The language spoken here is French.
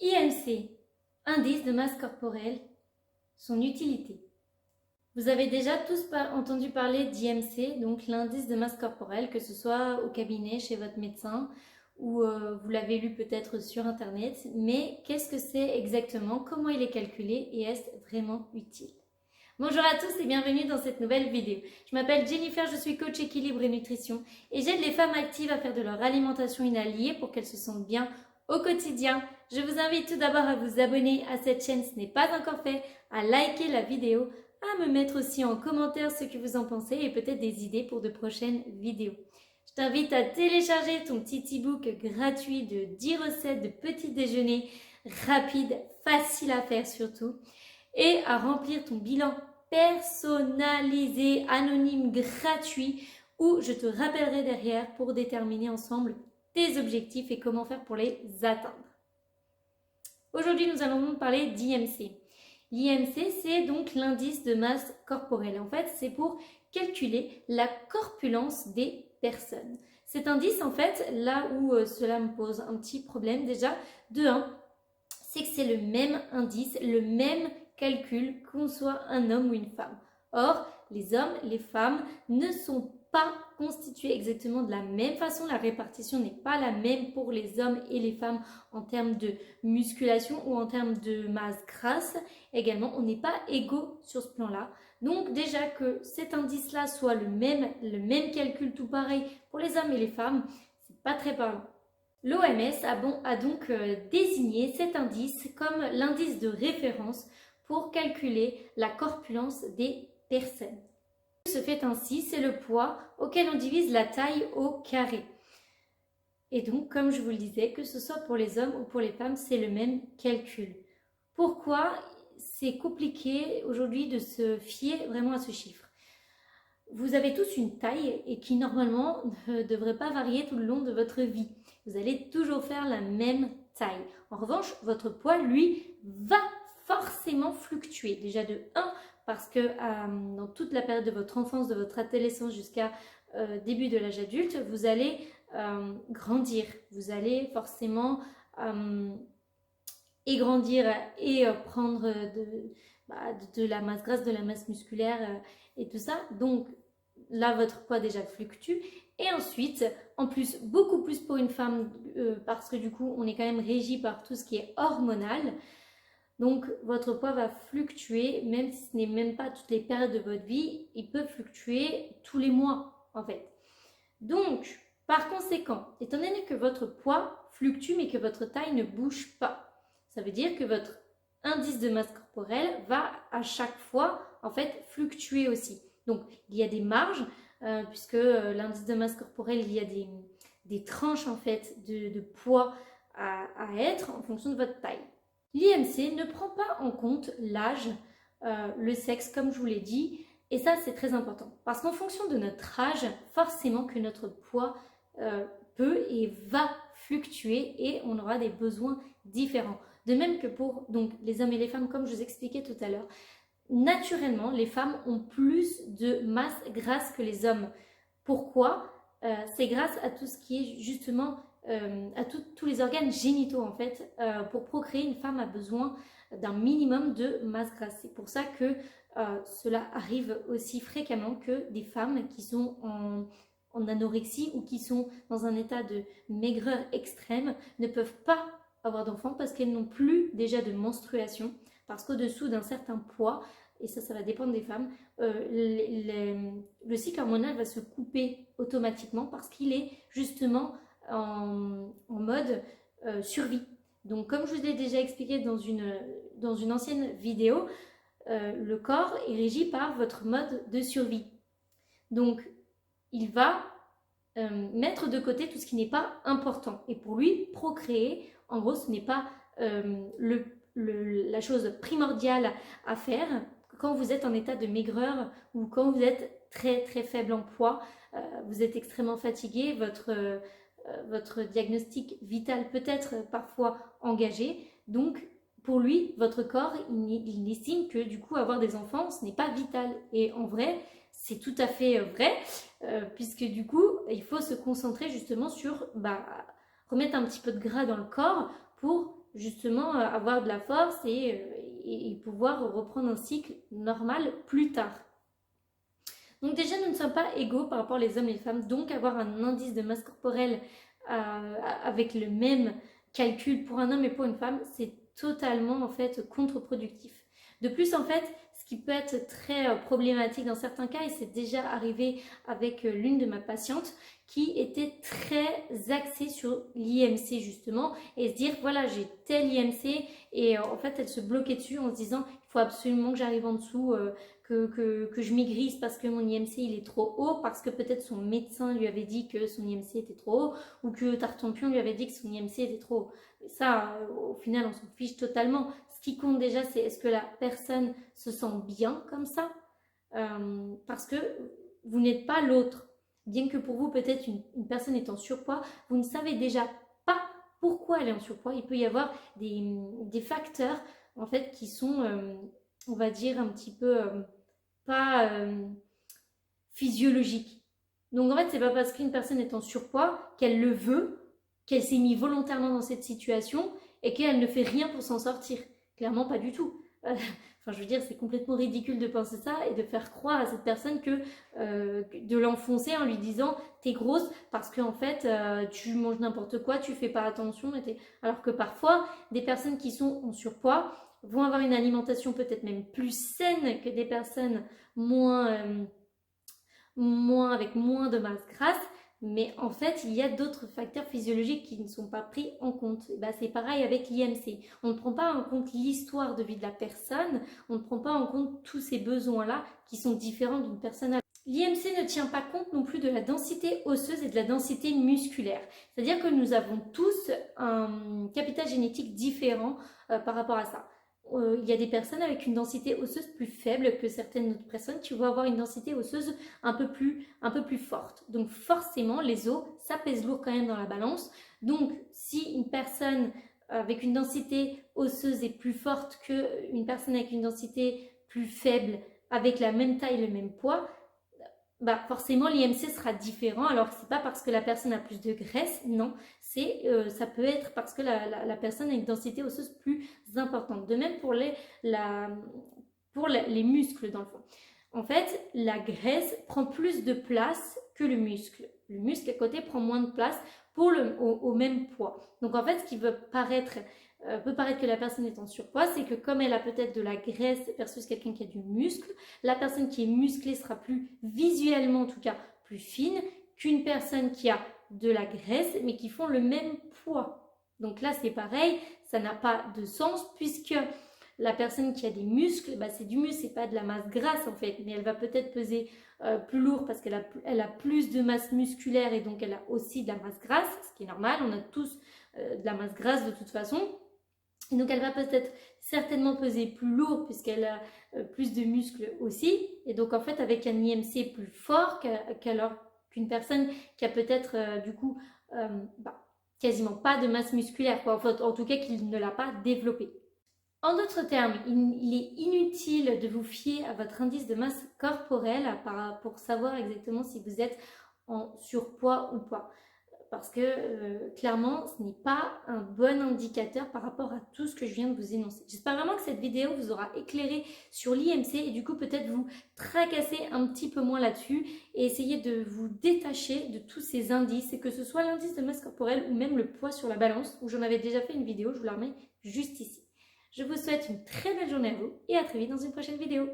IMC, indice de masse corporelle, son utilité. Vous avez déjà tous entendu parler d'IMC, donc l'indice de masse corporelle, que ce soit au cabinet, chez votre médecin, ou vous l'avez lu peut-être sur internet, mais qu'est-ce que c'est exactement, comment il est calculé et est-ce vraiment utile? Bonjour à tous et bienvenue dans cette nouvelle vidéo. Je m'appelle Jennifer, je suis coach équilibre et nutrition et j'aide les femmes actives à faire de leur alimentation une alliée pour qu'elles se sentent bien au quotidien. Je vous invite tout d'abord à vous abonner à cette chaîne si ce n'est pas encore fait, à liker la vidéo, à me mettre aussi en commentaire ce que vous en pensez et peut-être des idées pour de prochaines vidéos. Je t'invite à télécharger ton petit e-book gratuit de 10 recettes de petit déjeuner rapides, faciles à faire surtout, et à remplir ton bilan personnalisé, anonyme, gratuit, où je te rappellerai derrière pour déterminer ensemble tes objectifs et comment faire pour les atteindre. Aujourd'hui, nous allons parler d'IMC. L'IMC, c'est donc l'indice de masse corporelle. En fait, c'est pour calculer la corpulence des personnes. Cet indice, en fait, là où cela me pose un petit problème déjà, de 1, c'est que c'est le même indice, le même calcul qu'on soit un homme ou une femme. Or, les hommes, les femmes ne sont pas constitués exactement de la même façon. La répartition n'est pas la même pour les hommes et les femmes en termes de musculation ou en termes de masse grasse. Également, on n'est pas égaux sur ce plan-là. Donc déjà que cet indice-là soit le même calcul tout pareil pour les hommes et les femmes, c'est pas très parlant. L'OMS a donc désigné cet indice comme l'indice de référence pour calculer la corpulence des personnes. Ce qui se fait ainsi, c'est le poids auquel on divise la taille au carré. Et donc, comme je vous le disais, que ce soit pour les hommes ou pour les femmes, c'est le même calcul. Pourquoi c'est compliqué aujourd'hui de se fier vraiment à ce chiffre? Vous avez tous une taille et qui normalement ne devrait pas varier tout le long de votre vie. Vous allez toujours faire la même taille. En revanche, votre poids, lui, va forcément fluctuer. Déjà de 1, parce que dans toute la période de votre enfance, de votre adolescence jusqu'à début de l'âge adulte, vous allez grandir. Vous allez forcément grandir et prendre de la masse grasse, de la masse musculaire et tout ça. Donc là, votre poids déjà fluctue. Et ensuite, en plus, beaucoup plus pour une femme, parce que du coup, on est quand même régi par tout ce qui est hormonal. Donc, votre poids va fluctuer, même si ce n'est même pas toutes les périodes de votre vie, il peut fluctuer tous les mois, en fait. Donc, par conséquent, étant donné que votre poids fluctue, mais que votre taille ne bouge pas, ça veut dire que votre indice de masse corporelle va à chaque fois, en fait, fluctuer aussi. Donc, il y a des marges, puisque l'indice de masse corporelle, il y a des tranches, en fait, de poids à être en fonction de votre taille. L'IMC ne prend pas en compte l'âge, le sexe, comme je vous l'ai dit, et ça, c'est très important. Parce qu'en fonction de notre âge, forcément que notre poids peut et va fluctuer et on aura des besoins différents. De même que pour donc, les hommes et les femmes, comme je vous expliquais tout à l'heure, naturellement, les femmes ont plus de masse grasse que les hommes. Pourquoi? C'est grâce à tout ce qui est justement, à tous les organes génitaux en fait. Pour procréer, une femme a besoin d'un minimum de masse grasse. C'est pour ça que cela arrive aussi fréquemment que des femmes qui sont en anorexie ou qui sont dans un état de maigreur extrême ne peuvent pas avoir d'enfants parce qu'elles n'ont plus déjà de menstruation. Parce qu'au-dessous d'un certain poids, et ça va dépendre des femmes, le cycle hormonal va se couper automatiquement parce qu'il est justement en mode survie. Donc comme je vous l'ai déjà expliqué dans une ancienne vidéo, le corps est régi par votre mode de survie. Donc il va mettre de côté tout ce qui n'est pas important. Et pour lui, procréer, en gros, ce n'est pas la chose primordiale à faire quand vous êtes en état de maigreur ou quand vous êtes très très faible en poids, vous êtes extrêmement fatigué, votre diagnostic vital peut être parfois engagé. Donc pour lui, votre corps, il estime que du coup avoir des enfants, ce n'est pas vital. Et en vrai, c'est tout à fait vrai, puisque du coup, il faut se concentrer justement sur remettre un petit peu de gras dans le corps pour justement avoir de la force et pouvoir reprendre un cycle normal plus tard. Donc déjà, nous ne sommes pas égaux par rapport aux hommes et les femmes, donc avoir un indice de masse corporelle avec le même calcul pour un homme et pour une femme, c'est totalement en fait contre-productif. De plus, en fait, ce qui peut être très problématique dans certains cas, et c'est déjà arrivé avec l'une de ma patientes qui était très axée sur l'IMC justement, et se dire voilà, j'ai tel IMC, et en fait elle se bloquait dessus en se disant il faut absolument que j'arrive en dessous, que je maigrisse parce que mon IMC il est trop haut, parce que peut-être son médecin lui avait dit que son IMC était trop haut, ou que Tartampion lui avait dit que son IMC était trop haut. Et ça, au final, on s'en fiche totalement. Ce qui compte déjà, c'est est-ce que la personne se sent bien comme ça, parce que vous n'êtes pas l'autre. Bien que pour vous, peut-être une personne est en surpoids, vous ne savez déjà pas pourquoi elle est en surpoids. Il peut y avoir des facteurs en fait qui sont, on va dire, un petit peu pas physiologiques. Donc en fait, c'est pas parce qu'une personne est en surpoids qu'elle le veut, qu'elle s'est mise volontairement dans cette situation et qu'elle ne fait rien pour s'en sortir. Clairement, pas du tout. Enfin, je veux dire, c'est complètement ridicule de penser ça et de faire croire à cette personne que de l'enfoncer en lui disant t'es grosse parce qu'en fait tu manges n'importe quoi, tu fais pas attention. Alors que parfois, des personnes qui sont en surpoids vont avoir une alimentation peut-être même plus saine que des personnes avec moins de masse grasse. Mais en fait, il y a d'autres facteurs physiologiques qui ne sont pas pris en compte. Et ben, c'est pareil avec l'IMC. On ne prend pas en compte l'histoire de vie de la personne, on ne prend pas en compte tous ces besoins-là qui sont différents d'une personne à l'autre. L'IMC ne tient pas compte non plus de la densité osseuse et de la densité musculaire. C'est-à-dire que nous avons tous un capital génétique différent par rapport à ça. Il y a des personnes avec une densité osseuse plus faible que certaines autres personnes qui vont avoir une densité osseuse un peu plus forte. Donc forcément, les os, ça pèse lourd quand même dans la balance. Donc si une personne avec une densité osseuse est plus forte qu'une personne avec une densité plus faible, avec la même taille, le même poids, bah forcément l'IMC sera différent. Alors c'est pas parce que la personne a plus de graisse, non, ça peut être parce que la personne a une densité osseuse plus importante. De même pour les muscles dans le fond. En fait, la graisse prend plus de place que le muscle. Le muscle à côté prend moins de place au même poids. Donc en fait, ce qui peut paraître que la personne est en surpoids, c'est que comme elle a peut-être de la graisse versus quelqu'un qui a du muscle, la personne qui est musclée sera plus visuellement en tout cas plus fine qu'une personne qui a de la graisse mais qui font le même poids. Donc là c'est pareil, ça n'a pas de sens puisque la personne qui a des muscles, bah c'est du muscle, c'est pas de la masse grasse en fait, mais elle va peut-être peser plus lourd parce qu'elle a plus de masse musculaire et donc elle a aussi de la masse grasse, ce qui est normal, on a tous de la masse grasse de toute façon. Et donc elle va peut-être certainement peser plus lourd puisqu'elle a plus de muscles aussi. Et donc en fait avec un IMC plus fort qu'une personne qui a peut-être quasiment pas de masse musculaire, quoi. En tout cas qu'il ne l'a pas développée. En d'autres termes, il est inutile de vous fier à votre indice de masse corporelle pour savoir exactement si vous êtes en surpoids ou pas. Parce que clairement, ce n'est pas un bon indicateur par rapport à tout ce que je viens de vous énoncer. J'espère vraiment que cette vidéo vous aura éclairé sur l'IMC et du coup peut-être vous tracasser un petit peu moins là-dessus et essayer de vous détacher de tous ces indices, et que ce soit l'indice de masse corporelle ou même le poids sur la balance, où j'en avais déjà fait une vidéo, je vous la remets juste ici. Je vous souhaite une très belle journée à vous et à très vite dans une prochaine vidéo.